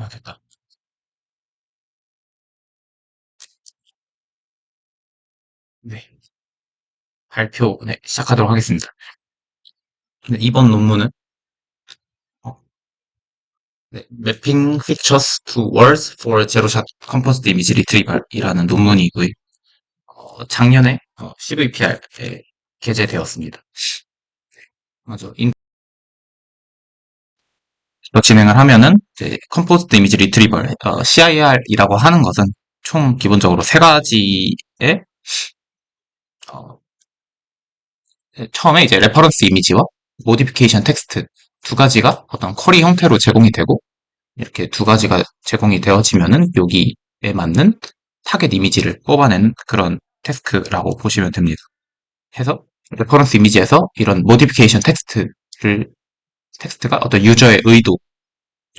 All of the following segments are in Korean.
됐다. 네. 발표, 네, 시작하도록 하겠습니다. 네, 이번 논문은, 어, 네, Mapping Features to Words for Zero-Shot Composite Image Retrieval이라는 논문이고요. 작년에 CVPR에 게재되었습니다. 먼저 진행을 하면은 이제 컴포지트 이미지 리트리벌 CIR이라고 하는 것은 총 기본적으로 세 가지의 어, 처음에 이제 레퍼런스 이미지와 모디피케이션 텍스트 두 가지가 어떤 쿼리 형태로 제공이 되고 이렇게 두 가지가 제공이 되어지면은 여기에 맞는 타겟 이미지를 뽑아내는 그런 태스크라고 보시면 됩니다. 해서 레퍼런스 이미지에서 이런 모디피케이션 텍스트가 어떤 유저의 의도,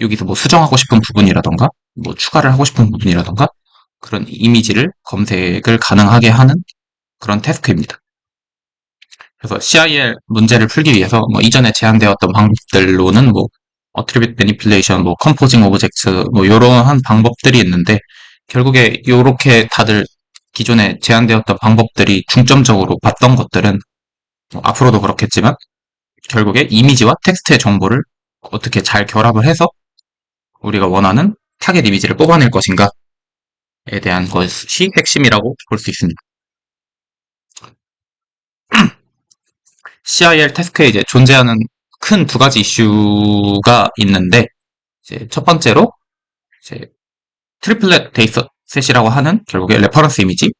여기서 뭐 수정하고 싶은 부분이라던가 뭐 추가를 하고 싶은 부분이라던가 그런 이미지를 검색을 가능하게 하는 그런 태스크입니다. 그래서 CIL 문제를 풀기 위해서 뭐 이전에 제안되었던 방법들로는 뭐 어트리뷰트 매니플레이션, 뭐 컴포징 오브젝트 뭐 이러한 방법들이 있는데 결국에 이렇게 다들 기존에 제안되었던 방법들이 중점적으로 봤던 것들은 뭐 앞으로도 그렇겠지만 결국에 이미지와 텍스트의 정보를 어떻게 잘 결합을 해서 우리가 원하는 타겟 이미지를 뽑아낼 것인가에 대한 것이 핵심이라고 볼 수 있습니다. CIL 태스크에 이제 존재하는 큰 두 가지 이슈가 있는데, 이제 첫 번째로 이제 트리플렛 데이터 셋이라고 하는 결국에 레퍼런스 이미지,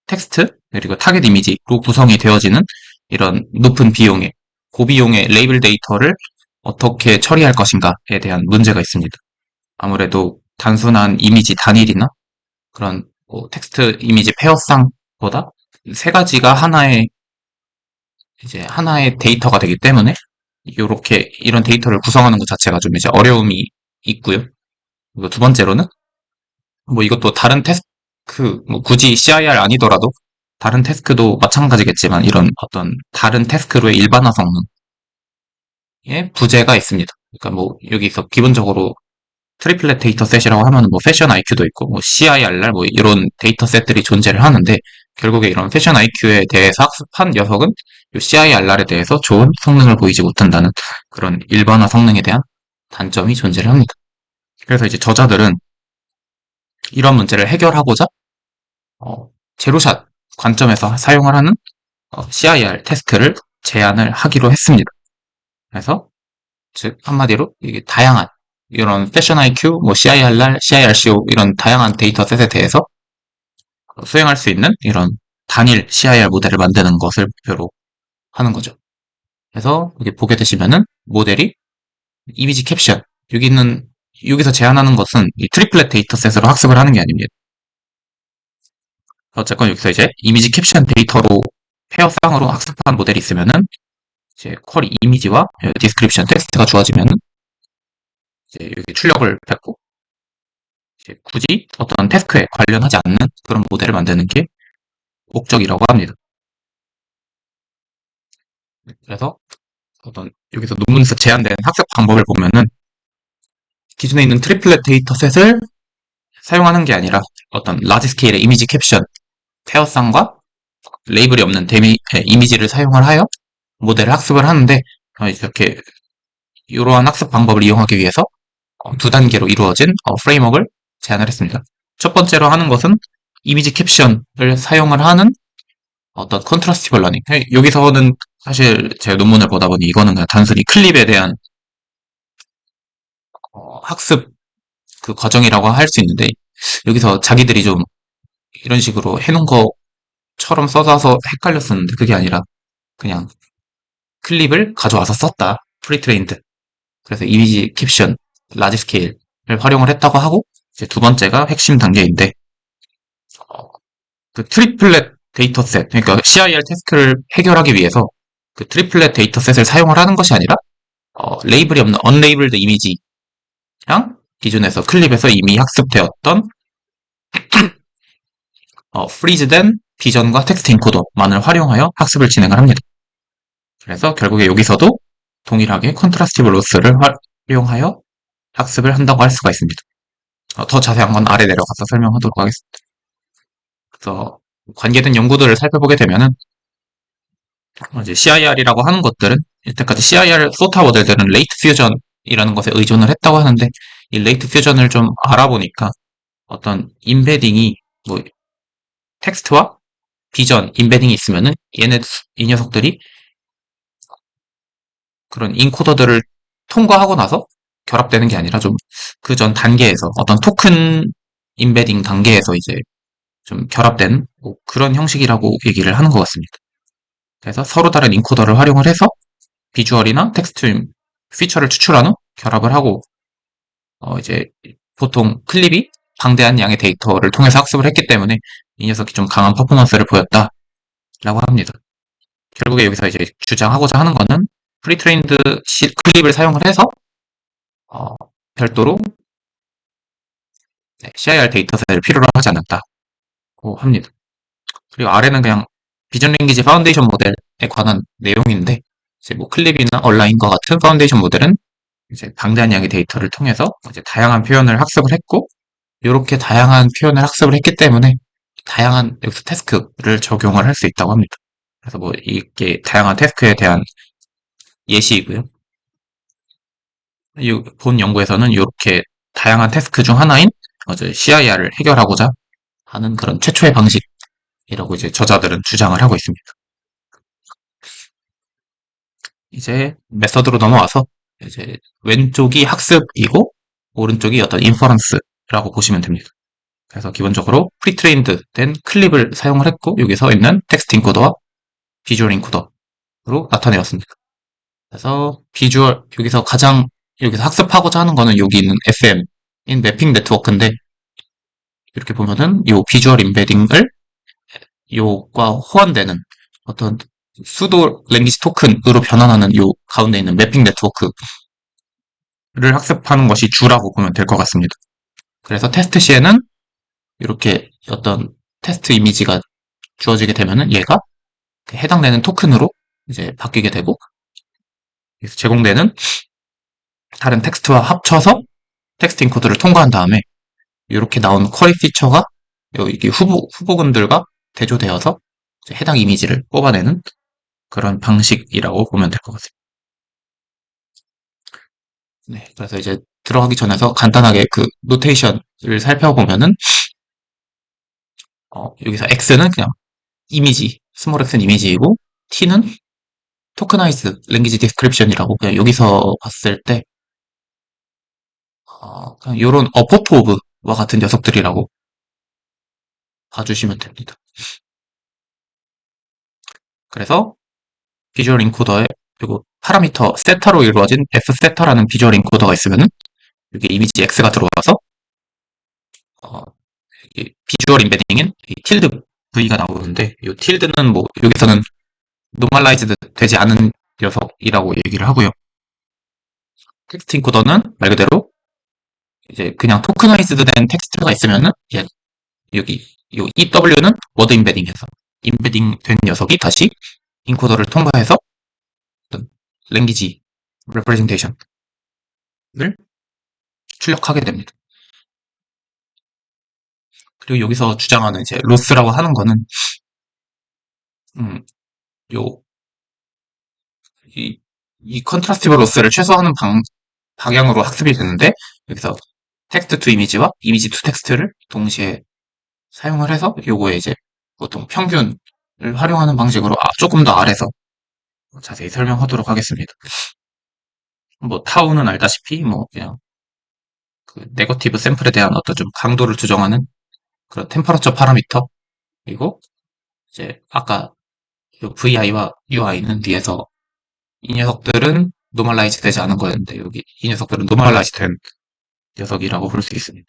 텍스트, 그리고 타겟 이미지로 구성이 되어지는 이런 높은 비용의, 고비용의 레이블 데이터를 어떻게 처리할 것인가에 대한 문제가 있습니다. 아무래도 단순한 이미지 단일이나 그런 뭐 텍스트 이미지 페어상보다 세 가지가 하나의 데이터가 되기 때문에 요렇게 이런 데이터를 구성하는 것 자체가 좀 이제 어려움이 있고요. 그리고 두 번째로는 뭐 이것도 다른 태스크 뭐 굳이 CIR 아니더라도 다른 태스크도 마찬가지겠지만 이런 어떤 다른 태스크로의 일반화 성능에 부재가 있습니다. 그러니까 뭐 여기서 기본적으로 트리플렛 데이터셋이라고 하면 뭐 패션 IQ도 있고 뭐 CIRR 뭐 이런 데이터셋들이 존재를 하는데 결국에 이런 패션 IQ에 대해서 학습한 녀석은 이 CIRR에 대해서 좋은 성능을 보이지 못한다는 그런 일반화 성능에 대한 단점이 존재를 합니다. 그래서 이제 저자들은 이런 문제를 해결하고자 어, 제로샷 관점에서 사용을 하는 CIR 태스크를 제안을 하기로 했습니다. 그래서 즉 한마디로 이게 다양한 이런 패션 IQ, 뭐 CIRR, CIRCO 이런 다양한 데이터셋에 대해서 수행할 수 있는 이런 단일 CIR 모델을 만드는 것을 목표로 하는 거죠. 그래서 여기 보게 되시면은 모델이 이미지 캡션 여기서 제안하는 것은 이 트리플렛 데이터셋으로 학습을 하는 게 아닙니다. 어쨌건 여기서 이제 이미지 캡션 데이터로 페어상으로 학습한 모델이 있으면은 이제 쿼리 이미지와 디스크립션 텍스트가 주어지면은 이제 여기 출력을 뱉고 이제 굳이 어떤 태스크에 관련하지 않는 그런 모델을 만드는 게 목적이라고 합니다. 그래서 어떤 여기서 논문에서 제안된 학습 방법을 보면은 기존에 있는 트리플렛 데이터셋을 사용하는 게 아니라 어떤 라지 스케일의 이미지 캡션 페어상과 레이블이 없는 이미지를 사용을 하여 모델을 학습을 하는데 이렇게 이러한 학습 방법을 이용하기 위해서 두 단계로 이루어진 프레임워크를 제안을 했습니다. 첫 번째로 하는 것은 이미지 캡션을 사용을 하는 어떤 컨트라스티블 러닝. 여기서는 사실 제 논문을 보다 보니 이거는 그냥 단순히 클립에 대한 학습 그 과정이라고 할 수 있는데 여기서 자기들이 좀 이런 식으로 해놓은 것처럼 써서 헷갈렸었는데 그게 아니라 그냥 클립을 가져와서 썼다. 프리트레인드. 그래서 이미지 캡션, 라지 스케일을 활용을 했다고 하고 이제 두 번째가 핵심 단계인데 그 트리플렛 데이터셋, 그러니까 CIR 태스크를 해결하기 위해서 그 트리플렛 데이터셋을 사용을 하는 것이 아니라 레이블이 없는 언레이블드 이미지랑 기존에서 클립에서 이미 학습되었던 프리즈된 비전과 텍스트 인코더만을 활용하여 학습을 진행을 합니다. 그래서 결국에 여기서도 동일하게 컨트라스티브 로스를 활용하여 학습을 한다고 할 수가 있습니다. 더 자세한 건 아래 내려가서 설명하도록 하겠습니다. 그래서 관계된 연구들을 살펴보게 되면은 이제 CIR이라고 하는 것들은 이때까지 CIR 소타 모델들은 레이트 퓨전이라는 것에 의존을 했다고 하는데 이 레이트 퓨전을 좀 알아보니까 어떤 임베딩이 뭐 텍스트와 비전 임베딩이 있으면은 이 녀석들이 그런 인코더들을 통과하고 나서 결합되는 게 아니라 좀 그 전 단계에서 어떤 토큰 임베딩 단계에서 이제 좀 결합된 뭐 그런 형식이라고 얘기를 하는 것 같습니다. 그래서 서로 다른 인코더를 활용을 해서 비주얼이나 텍스트 피처를 추출한 후 결합을 하고 이제 보통 클립이 방대한 양의 데이터를 통해서 학습을 했기 때문에 이 녀석이 좀 강한 퍼포먼스를 보였다라고 합니다. 결국에 여기서 이제 주장하고자 하는 거는 프리트레인드 클립을 사용을 해서 어, 별도로 CIR 데이터셋을 필요로 하지 않았다고 합니다. 그리고 아래는 그냥 비전 랭귀지 파운데이션 모델에 관한 내용인데 이제 뭐 클립이나 얼라인과 같은 파운데이션 모델은 이제 방대한 양의 데이터를 통해서 이제 다양한 표현을 학습을 했고 이렇게 다양한 표현을 학습을 했기 때문에 다양한 여기서 태스크를 적용을 할 수 있다고 합니다. 그래서 뭐 이게 다양한 태스크에 대한 예시이고요. 본 연구에서는 이렇게 다양한 태스크 중 하나인 CIR을 해결하고자 하는 그런 최초의 방식이라고 이제 저자들은 주장을 하고 있습니다. 이제 메서드로 넘어와서 이제 왼쪽이 학습이고 오른쪽이 어떤 인퍼런스라고 보시면 됩니다. 그래서 기본적으로 프리트레인드 된 클립을 사용을 했고 여기서 있는 텍스트 인코더와 비주얼 인코더로 나타내었습니다. 그래서 비주얼 여기서 가장 여기서 학습하고자 하는 거는 여기 있는 FM인 매핑 네트워크인데 이렇게 보면은 요 비주얼 임베딩을 요과 호환되는 어떤 수도 랭귀지 토큰으로 변환하는 요 가운데 있는 매핑 네트워크를 학습하는 것이 주라고 보면 될 것 같습니다. 그래서 테스트 시에는 이렇게 어떤 테스트 이미지가 주어지게 되면은 얘가 해당되는 토큰으로 이제 바뀌게 되고 제공되는 다른 텍스트와 합쳐서 텍스트 인코드를 통과한 다음에 이렇게 나온 쿼리 피처가 이게 후보군들과 대조되어서 해당 이미지를 뽑아내는 그런 방식이라고 보면 될 것 같습니다. 네, 그래서 이제 들어가기 전에서 간단하게 그 노테이션을 살펴보면은 여기서 X는 그냥 이미지, 스몰 X는 이미지이고 T는 토크나이즈 랭귀지 디스크립션이라고 그냥 여기서 봤을 때 그냥 요런 어포트 오브와 같은 녀석들이라고 봐주시면 됩니다. 그래서 비주얼 인코더에 그리고 파라미터 세타로 이루어진 f세타라는 비주얼 인코더가 있으면은 여기 이미지 x가 들어와서 비주얼 임베딩인 틸드 v가 나오는데 이 틸드는 뭐 여기서는 노멀라이즈드 되지 않은 녀석이라고 얘기를 하고요. 텍스트 인코더는 말 그대로 이제 그냥 토크나이즈드 된 텍스트가 있으면은 여기 이 EW는 워드 임베딩에서 임베딩 된 녀석이 다시 인코더를 통과해서 어떤 랭귀지 레프레젠테이션을 출력하게 됩니다. 그리고 여기서 주장하는 이제 로스라고 하는 거는 요 이 컨트라스티브 로스를 최소화하는 방향으로 학습이 되는데 여기서 텍스트 투 이미지와 이미지 투 텍스트를 동시에 사용을 해서 요거에 이제 보통 평균을 활용하는 방식으로 조금 더 아래서 자세히 설명하도록 하겠습니다. 뭐 타우는 알다시피 뭐 그냥 그 네거티브 샘플에 대한 어떤 좀 강도를 조정하는 그런 템퍼러처 파라미터 그리고 이제 아까 VI와 UI는 뒤에서 이 녀석들은 노멀라이즈 되지 않은 거였는데 여기 이 녀석들은 노멀라이즈 된 녀석이라고 볼 수 있습니다.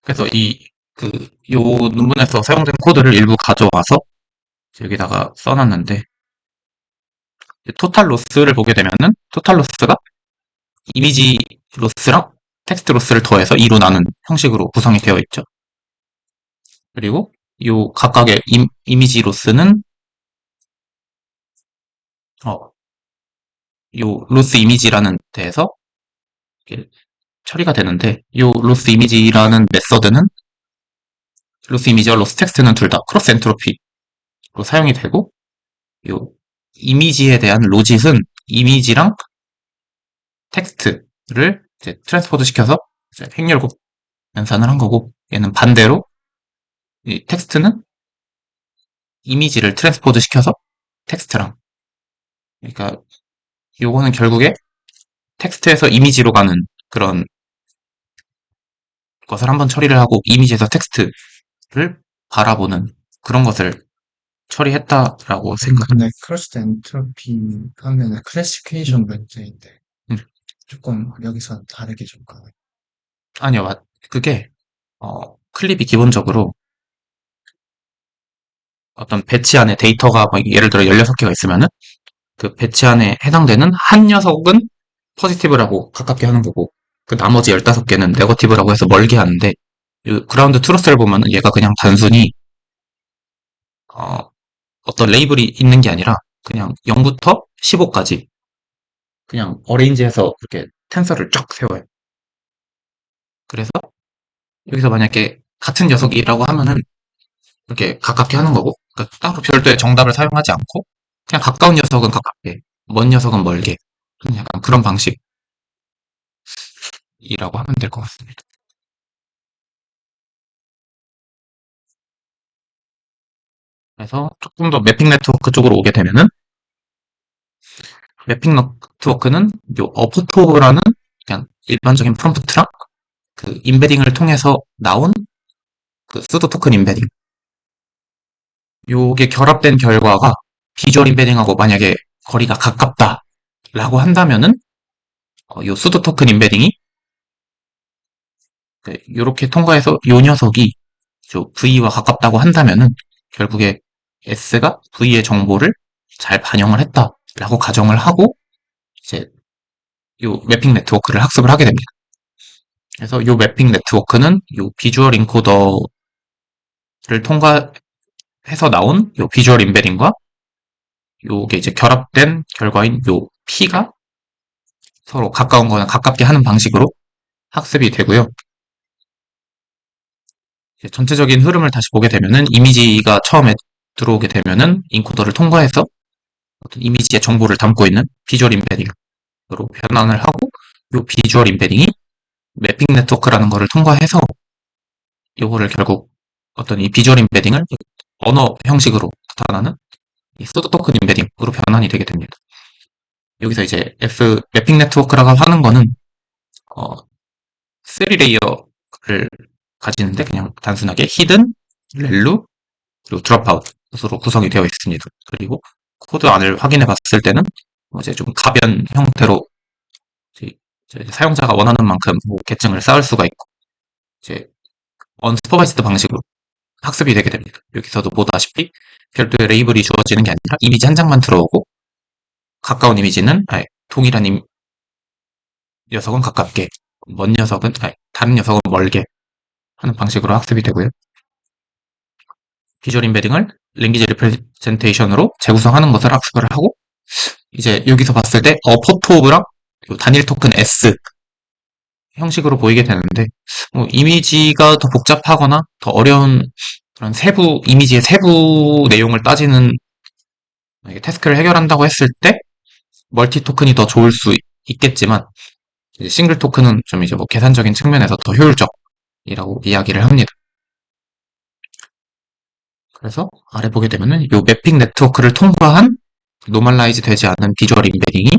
그래서 요 논문에서 사용된 코드를 일부 가져와서 여기다가 써놨는데 토탈 로스를 보게 되면은 토탈 로스가 이미지 로스랑 텍스트 로스를 더해서 2로 나눈 형식으로 구성이 되어 있죠. 그리고 요 각각의 이미지 로스는 요 로스 이미지라는 데에서 이렇게 처리가 되는데, 요 로스 이미지라는 메서드는 로스 이미지와 로스 텍스트는 둘 다 크로스 엔트로피로 사용이 되고, 요 이미지에 대한 로짓은 이미지랑 텍스트를 이제 트랜스포드 시켜서 이제 행렬 연산을 한 거고, 얘는 반대로 이 텍스트는 이미지를 트랜스포드 시켜서 텍스트랑, 그러니까 요거는 결국에 텍스트에서 이미지로 가는 그런 것을 한번 처리를 하고, 이미지에서 텍스트를 바라보는 그런 것을 처리했다라고 생각합니다. 근데 크로스 엔트로피 하면은 클래시피케이션 문제인데 음, 조금 여기서 다르게 좀 가요. 아니요, 그게 클립이 기본적으로 어떤 배치 안에 데이터가 뭐 예를 들어 16개가 있으면은 그 배치 안에 해당되는 한 녀석은 포지티브라고 가깝게 하는 거고, 그 나머지 15개는 네거티브라고 해서 멀게 하는데, 이 그라운드 트루스를 보면은 얘가 그냥 단순히 어, 어떤 레이블이 있는 게 아니라 그냥 0부터 15까지 그냥 어레인지해서 이렇게 텐서를 쫙 세워요. 그래서 여기서 만약에 같은 녀석이라고 하면은 이렇게 가깝게 하는 거고, 그러니까 따로 별도의 정답을 사용하지 않고 그냥 가까운 녀석은 가깝게, 먼 녀석은 멀게, 그냥 약간 그런 방식이라고 하면 될 것 같습니다. 그래서 조금 더 매핑 네트워크 쪽으로 오게 되면은, 매핑 네트워크는 요 어포토라는 그냥 일반적인 프롬프트랑 그 임베딩을 통해서 나온 그 수도 토큰 임베딩, 요게 결합된 결과가 비주얼 임베딩하고 만약에 거리가 가깝다라고 한다면은, 요 수도 토큰 임베딩이 요렇게 통과해서 요 녀석이 V와 가깝다고 한다면은 결국에 S가 V의 정보를 잘 반영을 했다라고 가정을 하고 이제 요 매핑 네트워크를 학습을 하게 됩니다. 그래서 요 매핑 네트워크는 요 비주얼 인코더를 통과해서 나온 요 비주얼 임베딩과 요게 이제 결합된 결과인 요 P가 서로 가까운 거는 가깝게 하는 방식으로 학습이 되고요. 전체적인 흐름을 다시 보게 되면은 이미지가 처음에 들어오게 되면은 인코더를 통과해서 어떤 이미지의 정보를 담고 있는 비주얼 임베딩으로 변환을 하고, 이 비주얼 임베딩이 매핑 네트워크라는 거를 통과해서 이거를 결국 어떤 이 비주얼 임베딩을 언어 형식으로 나타나는 이 소드 토큰 임베딩으로 변환이 되게 됩니다. 여기서 이제 매핑 네트워크라고 하는 거는 어, 3레이어를 가지는데 그냥 단순하게 히든, 렐루, 그리고 드롭아웃으로 구성이 되어 있습니다. 그리고 코드 안을 확인해 봤을 때는 이제 좀 가변 형태로 이제 사용자가 원하는 만큼 뭐 계층을 쌓을 수가 있고, 이제 언스퍼바이스드 방식으로 학습이 되게 됩니다. 여기서도 보다시피 별도의 레이블이 주어지는 게 아니라 이미지 한 장만 들어오고, 가까운 이미지는 동일한 녀석은 가깝게, 먼 녀석은 다른 녀석은 멀게 하는 방식으로 학습이 되고요. 비주얼 임베딩을 랭귀지 리프레젠테이션으로 재구성하는 것을 학습을 하고, 이제 여기서 봤을 때 포토브랑 단일 토큰 S 형식으로 보이게 되는데, 뭐 이미지가 더 복잡하거나 더 어려운 그런 이미지의 세부 내용을 따지는 태스크를 해결한다고 했을 때 멀티 토큰이 더 좋을 수 있겠지만, 이제 싱글 토큰은 좀 이제 뭐 계산적인 측면에서 더 효율적이라고 이야기를 합니다. 그래서 아래 보게 되면은 이 매핑 네트워크를 통과한 노멀라이즈 되지 않은 비주얼 임베딩이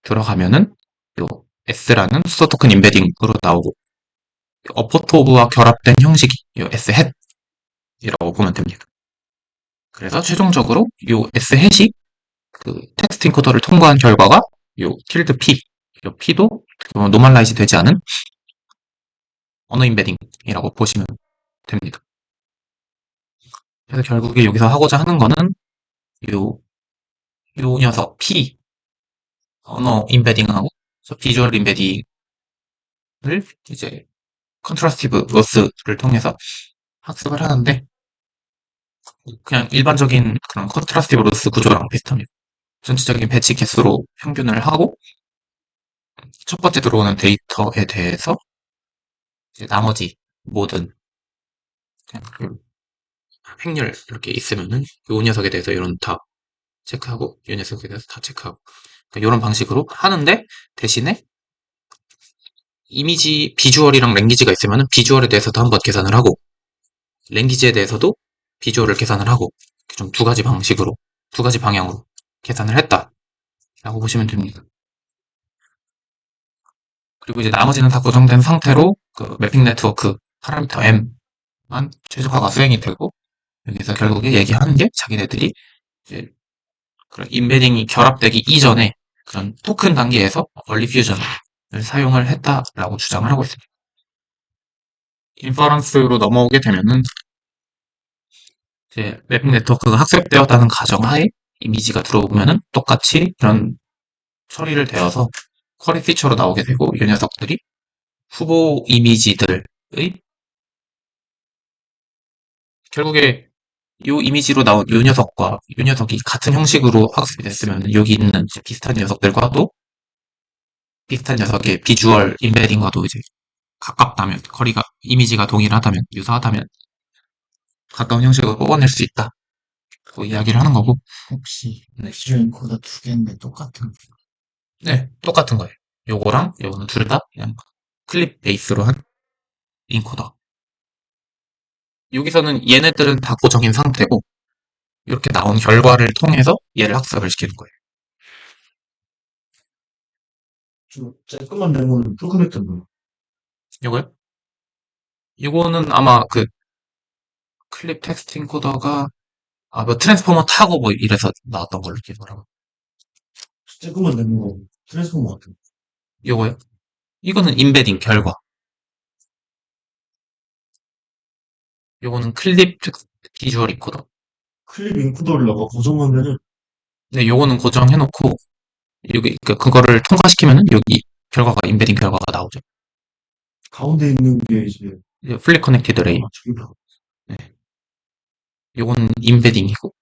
들어가면은 요 S라는 수도 토큰 임베딩으로 나오고, 어포토브와 결합된 형식이 요 S 헷이라고 보면 됩니다. 그래서 최종적으로 요 S 헷이 그 텍스트 인코더를 통과한 결과가 요 틸드 P, 요 P도 노멀라이즈 되지 않은 언어 임베딩이라고 보시면 됩니다. 그래서 결국에 여기서 하고자 하는 거는 요, 요 녀석 P, 언어 임베딩하고 비주얼 임베딩을 이제 컨트라스티브 로스를 통해서 학습을 하는데, 그냥 일반적인 그런 컨트라스티브 로스 구조랑 비슷합니다. 전체적인 배치 개수로 평균을 하고 첫 번째 들어오는 데이터에 대해서 이제 나머지 모든 그냥 그 횡률 이렇게 있으면은 요 녀석에 대해서 이런 다 체크하고 요 녀석에 대해서 다 체크하고 그러니까 이런 방식으로 하는데 대신에 이미지 비주얼이랑 랭귀지가 있으면은 비주얼에 대해서도 한번 계산을 하고 랭귀지에 대해서도 비주얼을 계산을 하고 좀 두 가지 방식으로 두 가지 방향으로 계산을 했다라고 보시면 됩니다. 그리고 이제 나머지는 다 고정된 상태로 그 매핑 네트워크 파라미터 M만 최적화가 수행이 되고 여기서 결국에 얘기하는 게 자기네들이 이제 그런 임베딩이 결합되기 이전에 그런 토큰 단계에서 얼리 퓨전을 사용을 했다라고 주장을 하고 있습니다. 인퍼런스로 넘어오게 되면은 이제 매핑 네트워크가 학습되었다는 가정하에 이미지가 들어오면은 똑같이 이런 처리를 되어서 쿼리 피처로 나오게 되고 이 녀석들이 후보 이미지들의 결국에 이 이미지로 나온 이 녀석과 이 녀석이 같은 형식으로 학습이 됐으면 여기 있는 비슷한 녀석들과도 비슷한 녀석의 비주얼 임베딩과도 이제 가깝다면 거리가 이미지가 동일하다면 유사하다면 가까운 형식을 뽑아낼 수 있다. 그 이야기를 하는 거고 혹시 네. 비주얼 인코더 두 개인데 똑같은 거. 네, 똑같은 거예요. 요거랑 요거는 둘 다 그냥 클립 베이스로 한 인코더. 여기서는 얘네들은 다 고정인 상태고 이렇게 나온 결과를 통해서 얘를 학습을 시키는 거예요. 좀 쬐끄만 메모는 프로그램했던 거. 요거요? 이거는 아마 그 클립 텍스트 인코더가 뭐 트랜스포머 타고 뭐 이래서 나왔던 걸로 기억하고. 쬐끄만 메모 트랜스포머 같은 거. 요거요? 이거는 임베딩 결과. 요거는 클립 텍스트 비주얼 인코더. 클립 인코더를 넣어 고정하면은 근데 요거는 고정해놓고 여기 그거를 통과시키면은 여기 결과가 임베딩 결과가 나오죠. 가운데 있는 게 이제 플립 커넥티드 레이. 저기다. 네. 요거는 임베딩이고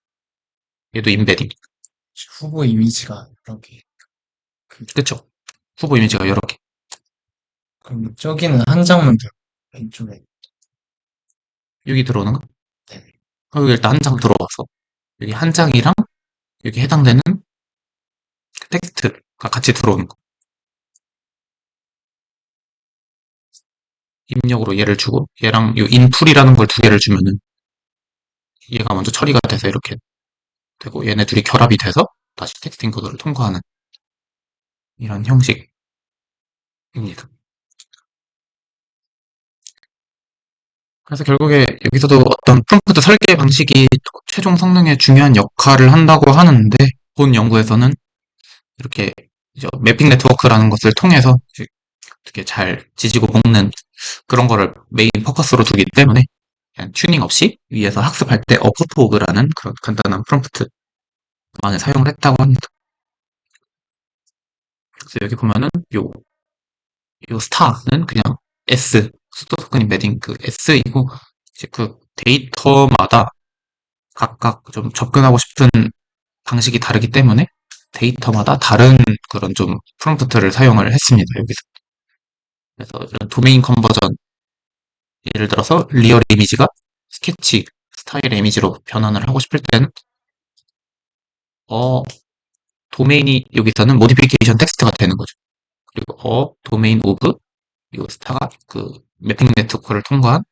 얘도 임베딩. 후보 이미지가 여러 개. 그쵸? 후보 이미지가 여러 개. 그럼 저기는 한 장만 들어. 왼쪽에. 여기 들어오는 거? 네. 여기 일단 한 장 들어와서 여기 한 장이랑 여기 해당되는 그 텍스트가 같이 들어오는 거. 입력으로 얘를 주고 얘랑 이 인풀이라는 걸 두 개를 주면은 얘가 먼저 처리가 돼서 이렇게 되고 얘네 둘이 결합이 돼서 다시 텍스트 인코더를 통과하는 이런 형식입니다. 그래서 결국에 여기서도 어떤 프롬프트 설계 방식이 최종 성능에 중요한 역할을 한다고 하는데 본 연구에서는 이렇게 이제 매핑 네트워크라는 것을 통해서 어떻게 잘 지지고 볶는 그런 거를 메인 포커스로 두기 때문에 그냥 튜닝 없이 위에서 학습할 때 어포토그라는 그런 간단한 프롬프트만을 사용을 했다고 합니다. 그래서 여기 보면은 요 스타는 그냥 S 수도 토큰 임베딩 그 S이고 이제 그 데이터마다 각각 좀 접근하고 싶은 방식이 다르기 때문에 데이터마다 다른 그런 좀 프롬프트를 사용을 했습니다. 여기서. 그래서 이런 도메인 컨버전 예를 들어서 리얼 이미지가 스케치 스타일의 이미지로 변환을 하고 싶을 때는 도메인이 여기서는 모디피케이션 텍스트가 되는 거죠. 그리고 도메인 오브 이 스타가 그 매핑 네트워크를 통과한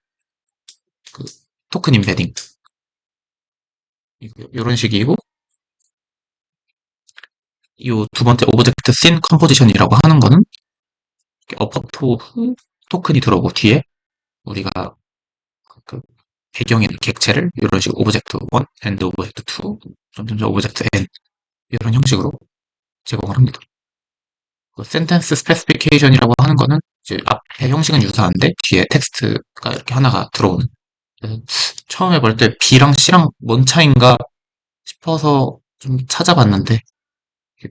그 토큰 임베딩 이런 식이고 이 두 번째 오브젝트 씬 컴포지션이라고 하는 거는 어퍼토 토큰이 들어오고 뒤에 우리가 그 배경에 있는 객체를 이런 식으로 오브젝트 1 and 오브젝트 2 점점점 오브젝트 n 이런 형식으로 제공을 합니다. 그 센텐스 스페시피케이션이라고 하는 거는 이제 앞에 형식은 유사한데 뒤에 텍스트가 이렇게 하나가 들어오는. 그래서 처음에 볼 때 B랑 C랑 뭔 차인가 싶어서 좀 찾아봤는데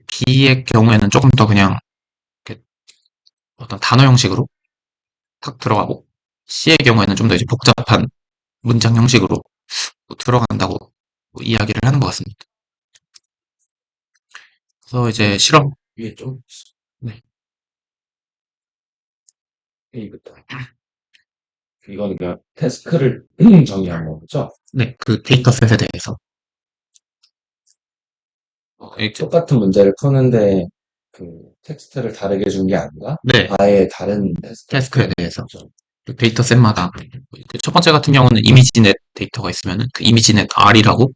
B의 경우에는 조금 더 그냥 어떤 단어 형식으로 탁 들어가고 C의 경우에는 좀 더 이제 복잡한 문장 형식으로 들어간다고 이야기를 하는 것 같습니다. 그래서 이제 실험, 위에 좀 네, A부터. 이거는 그냥 태스크를 정의한 거죠? 네, 그 데이터셋에 대해서. 이제, 똑같은 문제를 푸는데 그 텍스트를 다르게 준 게 아니라 네, 아예 다른 테스트를 태스크에 대해서. 줬죠. 그 데이터셋마다. 그첫 번째 같은 경우는 이미지넷 데이터가 있으면은 그 이미지넷 R이라고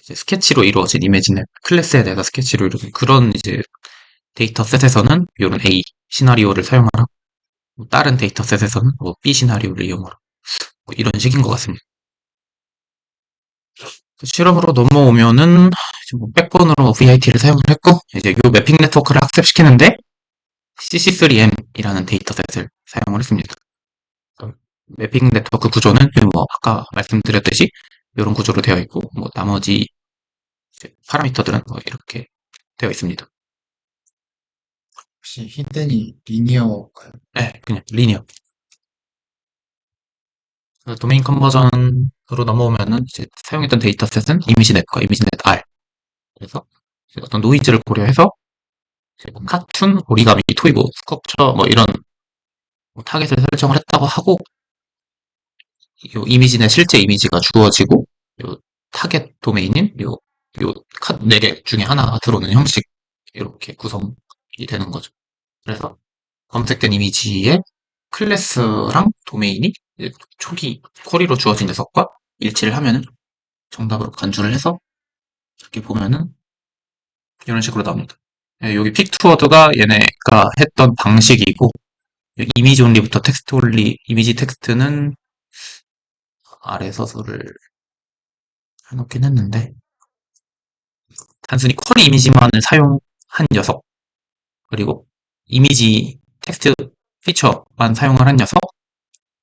이제 스케치로 이루어진 이미지넷 클래스에 대해서 스케치로 이루어진 그런 이제 데이터셋에서는 이런 A 시나리오를 사용하라. 뭐 다른 데이터셋에서는 뭐 B 시나리오를 이용하라. 뭐 이런 식인 것 같습니다. 실험으로 넘어오면은 이제 뭐 백본으로 VIT를 사용을 했고 이제 요 매핑 네트워크를 학습시키는데 CC3M이라는 데이터셋을 사용을 했습니다. 매핑 네트워크 구조는 뭐 아까 말씀드렸듯이 이런 구조로 되어 있고 뭐 나머지 이제 파라미터들은 뭐 이렇게 되어 있습니다. 혹시 히든이 리니어일까요? 네, 그냥 리니어. 도메인 컨버전으로 넘어오면은 이제 사용했던 데이터셋은 이미지넷과 이미지넷 R. 그래서 이제 어떤 노이즈를 고려해서 이제 뭐 카툰, 오리가미, 토이보, 스culpture 뭐 이런 뭐 타겟을 설정을 했다고 하고 요 이미지넷 실제 이미지가 주어지고 요 타겟 도메인인 요 4개 중에 하나가 들어오는 형식 이렇게 구성이 되는 거죠. 그래서 검색된 이미지의 클래스랑 도메인이 이제 초기 쿼리로 주어진 녀석과 일치를 하면은 정답으로 간주를 해서 이렇게 보면은 이런 식으로 나옵니다. 예, 여기 픽투워드가 얘네가 했던 방식이고 여기 이미지 온리부터 텍스트 온리 이미지 텍스트는 아래 서술을 해놓긴 했는데 단순히 쿼리 이미지만을 사용한 녀석 그리고 이미지 텍스트 피처만 사용을 한 녀석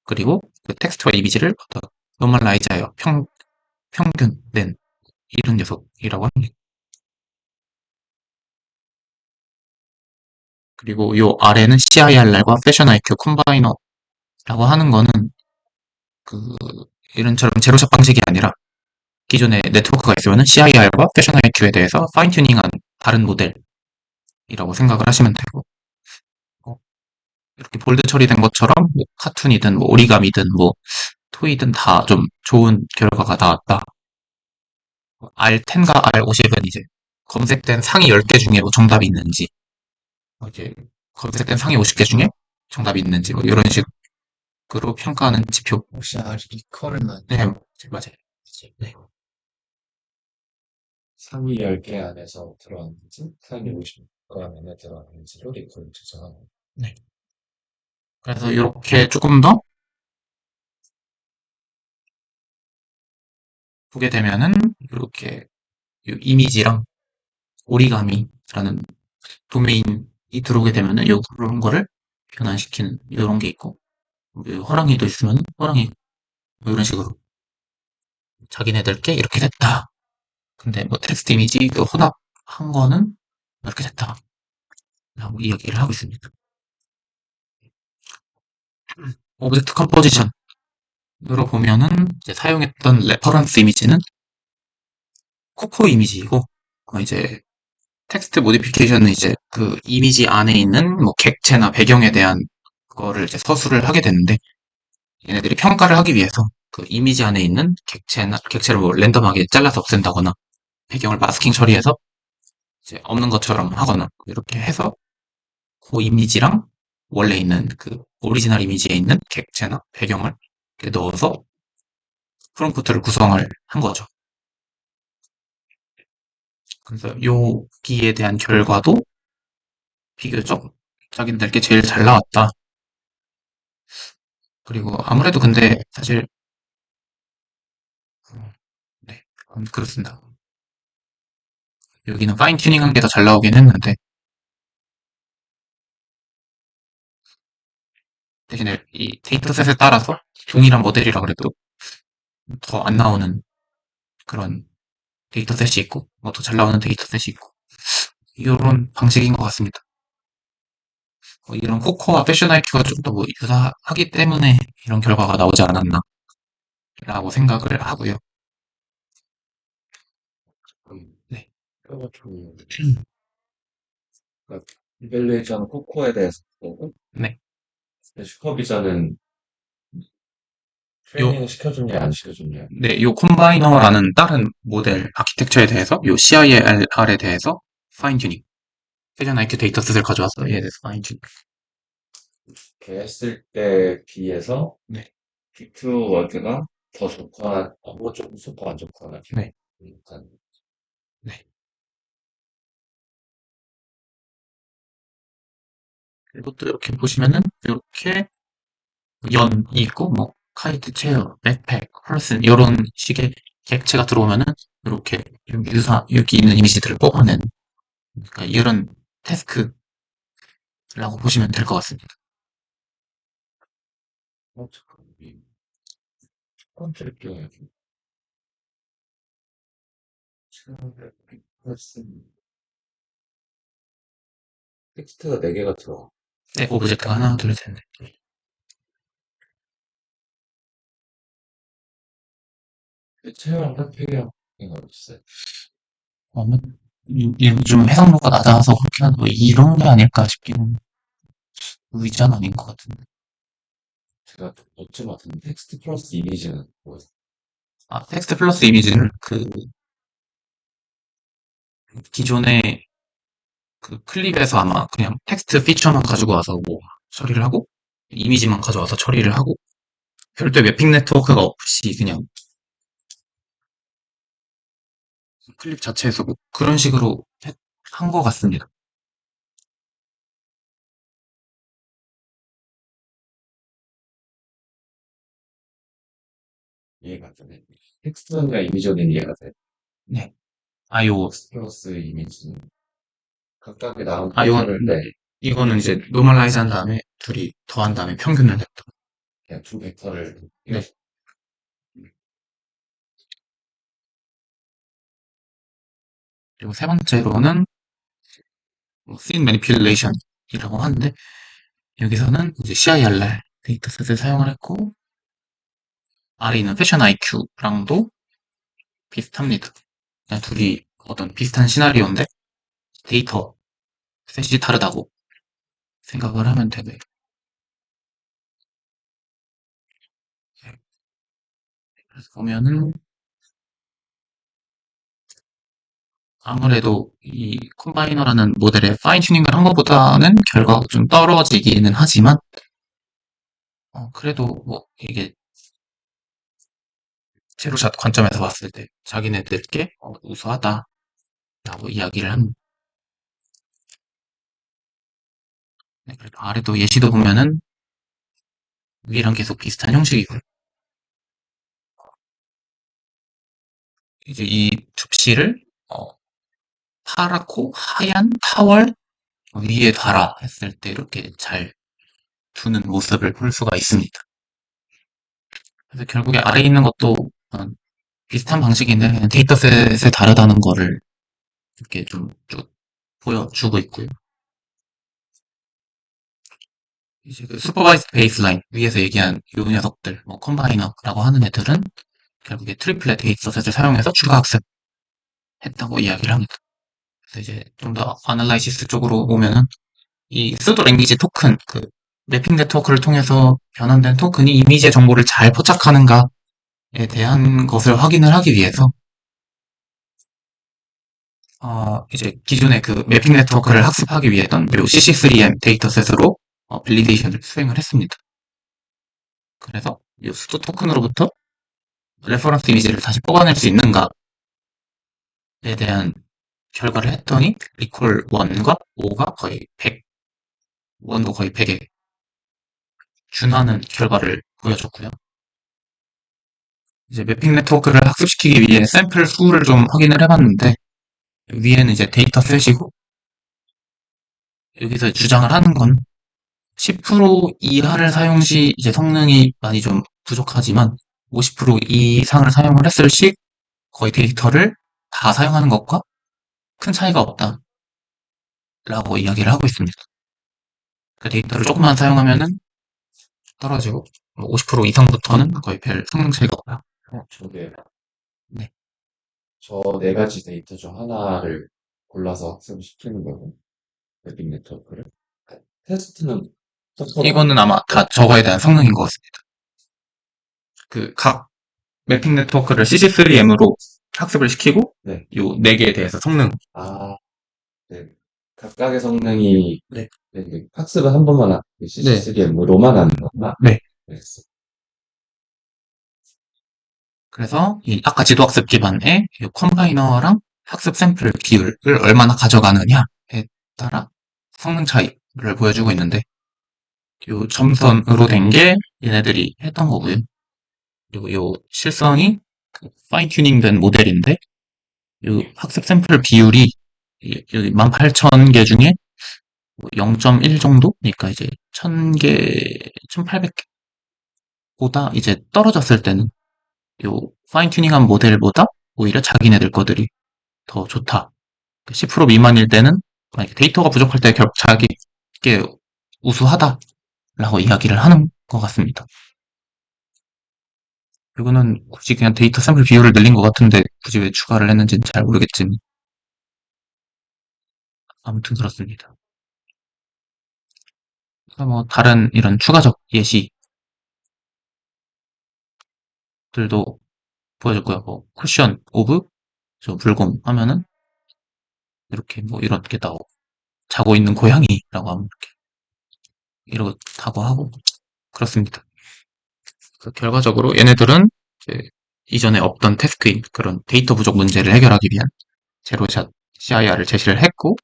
그리고 그 텍스트와 이미지를 어떤 노멀라이저하여 평균낸 이런 녀석이라고 합니다. 그리고 요 아래는 CIR과 패션 IQ 컴바이너라고 하는 거는 그 이런처럼 제로샷 방식이 아니라 기존에 네트워크가 있으면 CIR과 패션 IQ에 대해서 파인 튜닝한 다른 모델이라고 생각을 하시면 되고 어, 이렇게 볼드 처리된 것처럼 뭐 카툰이든 뭐 오리가미든 뭐 토이든 다 좀 좋은 결과가 나왔다. R10과 R50은 이제 검색된 상위 10개 중에 뭐 정답이 있는지 이제 검색된 상위 50개 중에 정답이 있는지 뭐 이런 식으로 평가하는 지표. 혹시 리커는 네, 아니죠? 맞아요. 네. 상위 10개 안에서 들어왔는지 상위 50개 안에 들어왔는지로 리커를 조정하는 네. 그래서 이렇게 조금 더 보게 되면은 이렇게 이미지랑 오리가미라는 도메인이 들어오게 되면은 이런 거를 변환시키는 이런 게 있고 호랑이도 있으면 호랑이 뭐 이런 식으로 자기네들께 이렇게 됐다. 근데 뭐 텍스트 이미지 그 혼합한 거는 이렇게 됐다. 라고 이야기를 하고 있습니다. 오브젝트 컴포지션으로 보면은 이제 사용했던 레퍼런스 이미지는 코코 이미지이고 이제 텍스트 모디피케이션은 이제 그 이미지 안에 있는 뭐 객체나 배경에 대한 거를 이제 서술을 하게 되는데 얘네들이 평가를 하기 위해서 그 이미지 안에 있는 객체를 뭐 랜덤하게 잘라서 없앤다거나 배경을 마스킹 처리해서 이제 없는 것처럼 하거나 이렇게 해서 그 이미지랑 원래 있는 그 오리지널 이미지에 있는 객체나 배경을 이렇게 넣어서 프롬프트를 구성을 한 거죠. 그래서 여기에 대한 결과도 비교적 자기들께 제일 잘 나왔다. 그리고 아무래도 근데 사실 네, 그렇습니다. 여기는 파인 튜닝한 게 더 잘 나오긴 했는데 대신에 이 데이터셋에 따라서 동일한 모델이라 그래도 더 안 나오는 그런 데이터셋이 있고 뭐 더 잘 나오는 데이터셋이 있고 이런 방식인 것 같습니다. 이런 코코와 패션 IQ가 좀 더 뭐 유사하기 때문에 이런 결과가 나오지 않았나 라고 생각을 하고요. 네. 뼈가 좀 이밸류에이션 코코에 대해서 보고, 네. 슈퍼비전은 요, 트레이닝 시켜줬냐, 안 시켜줬냐. 네, 요 콤바이너라는 다른 모델 아키텍처에 대해서, 요 CILR에 대해서 파인 튜닝. 회전 IQ 데이터셋을 가져와서 얘에 대해서 파인 튜닝. 이렇게 했을 때 비해서 네. 빅2 월드가 더 좋거나, 뭐 조금 좋고 안 좋거나, 네. 약간 네. 그리고 또 이렇게 보시면은, 이렇게 연이 있고, 뭐, 카이트, 체어, 백팩, 펄슨, 이런 식의 객체가 들어오면은, 이렇게 여기 있는 이미지들을 뽑아내는, 그러니까 이런 태스크라고 보시면 될 것 같습니다. 잠깐, 첫 번째를 끼워야지. 훨씬 텍스트가 4개가 들어가. 네, 오브젝트가 하나, 둘, 셋, 넷. 체형 팩이랑 이거 있어요. 뭐, 요즘 해상도가 낮아서 그렇게 하는 거 이런 게 아닐까 싶기는 의자는 아닌 것 같은데. 제가 좀 놓친 것 같은데, 텍스트 플러스 이미지는 뭐였어요? 아, 텍스트 플러스 이미지는 기존의 그 클립에서 아마 그냥 텍스트 피처만 가지고 와서 뭐 처리를 하고 이미지만 가져와서 처리를 하고 별도의 매핑 네트워크가 없이 그냥 클립 자체에서 뭐 그런 식으로 한 것 같습니다. 이해가 안 되네. 텍스트가 이미지는 이해가 돼. 네. 아, 요, 텍스트 플러스 이미지는 각각의 나온 아, 요건, 데이터를 네, 이거는 이제 노멀라이즈 한 다음에 둘이 더한 다음에 평균을 냈다. 그냥 두 벡터를 네. 그리고 세 번째로는 scene manipulation이라고 하는데 여기서는 이제 CIRL 데이터셋을 사용을 했고 아래 있는 패션 IQ랑도 비슷합니다. 그냥 둘이 어떤 비슷한 시나리오인데 데이터 셋이 다르다고 생각을 하면 되고요. 그래서 보면은 아무래도 이 콤바이너라는 모델의 파인 튜닝을 한 것보다는 결과가 좀 떨어지기는 하지만 그래도 뭐 이게 제로샷 관점에서 봤을 때 자기네들께 우수하다라고 이야기를 합니다. 네, 그리고 아래도 예시도 보면은 위랑 계속 비슷한 형식이고요. 이제 이 줍씨를 어, 파랗고 하얀 타월 위에 달아 했을 때 이렇게 잘 두는 모습을 볼 수가 있습니다. 그래서 결국에 아래 있는 것도 비슷한 방식인데 그냥 데이터셋에 다르다는 거를 이렇게 좀 쭉 보여주고 있고요. 이제 그 슈퍼바이스드 베이스라인 위에서 얘기한 요 녀석들, 뭐 컴바이너라고 하는 애들은 결국에 트리플렛 데이터셋을 사용해서 추가 학습했다고 이야기를 합니다. 그래서 이제 좀 더 아날라이시스 쪽으로 보면은 이 수도 랭귀지 토큰, 그 매핑 네트워크를 통해서 변환된 토큰이 이미지의 정보를 잘 포착하는가에 대한 것을 확인을 하기 위해서 이제 기존의 그 매핑 네트워크를 학습하기 위해 했던 요 CC3M 데이터셋으로 밸리데이션을 수행을 했습니다. 그래서 이 수도 토큰으로부터 레퍼런스 이미지를 다시 뽑아낼 수 있는가에 대한 결과를 했더니 리콜 1과 5가 거의 100, 1도 거의 100에 준하는 결과를 보여줬고요. 이제 매핑 네트워크를 학습시키기 위해 샘플 수를 좀 확인을 해봤는데 위에는 이제 데이터셋이고 여기서 주장을 하는 건 10% 이하를 사용 시 이제 성능이 많이 좀 부족하지만 50% 이상을 사용을 했을 시 거의 데이터를 다 사용하는 것과 큰 차이가 없다라고 이야기를 하고 있습니다. 그 데이터를 조금만 사용하면은 떨어지고 50% 이상부터는 거의 별 성능 차이가 없다. 저게 네. 저 4가지 데이터 중 하나를 골라서 학습을 시키는 거고 맵핑 네트워크를. 테스트는 이거는 아마 다 저거에 대한 성능인 것 같습니다. 그 각 매핑 네트워크를 CC3M으로 학습을 시키고 네. 요 4개에 대해서 성능. 아, 네. 각각의 성능이 네. 네, 학습을 한 번만 CC3M으로만 하는 거구나. 네. 알겠어. 그래서 이 아까 지도학습 기반의 이 컴바이너랑 학습 샘플 비율을 얼마나 가져가느냐에 따라 성능 차이를 보여주고 있는데 요 점선으로 된 게 얘네들이 했던 거고요. 그리고 요 실선이 그 파인 튜닝된 모델인데 요 학습 샘플 비율이 18,000개 중에 0.1 정도? 그러니까 이제 1000개, 1800개보다 이제 떨어졌을 때는 요 파인 튜닝한 모델보다 오히려 자기네들 거들이 더 좋다. 10% 미만일 때는 만약에 데이터가 부족할 때 결국 자기게 우수하다라고 이야기를 하는 것 같습니다. 이거는 굳이 그냥 데이터 샘플 비율을 늘린 것 같은데 굳이 왜 추가를 했는지는 잘 모르겠지만 아무튼 그렇습니다. 뭐 다른 이런 추가적 예시들도 보여줬고요. 뭐 쿠션 오브 저 불곰 하면은 이렇게 뭐 이렇게 나오고 자고 있는 고양이라고 하면 이렇다고 하고 그렇습니다. 그 결과적으로 얘네들은 이제 이전에 없던 태스크인 그런 데이터 부족 문제를 해결하기 위한 제로샷 CIR을 제시를 했고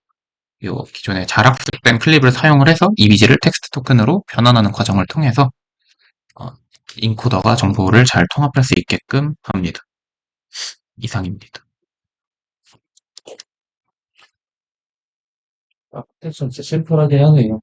요 기존에 잘 학습된 클립을 사용을 해서 이미지를 텍스트 토큰으로 변환하는 과정을 통해서 어, 인코더가 정보를 잘 통합할 수 있게끔 합니다. 이상입니다. 아, 진짜 심플하게 하네요.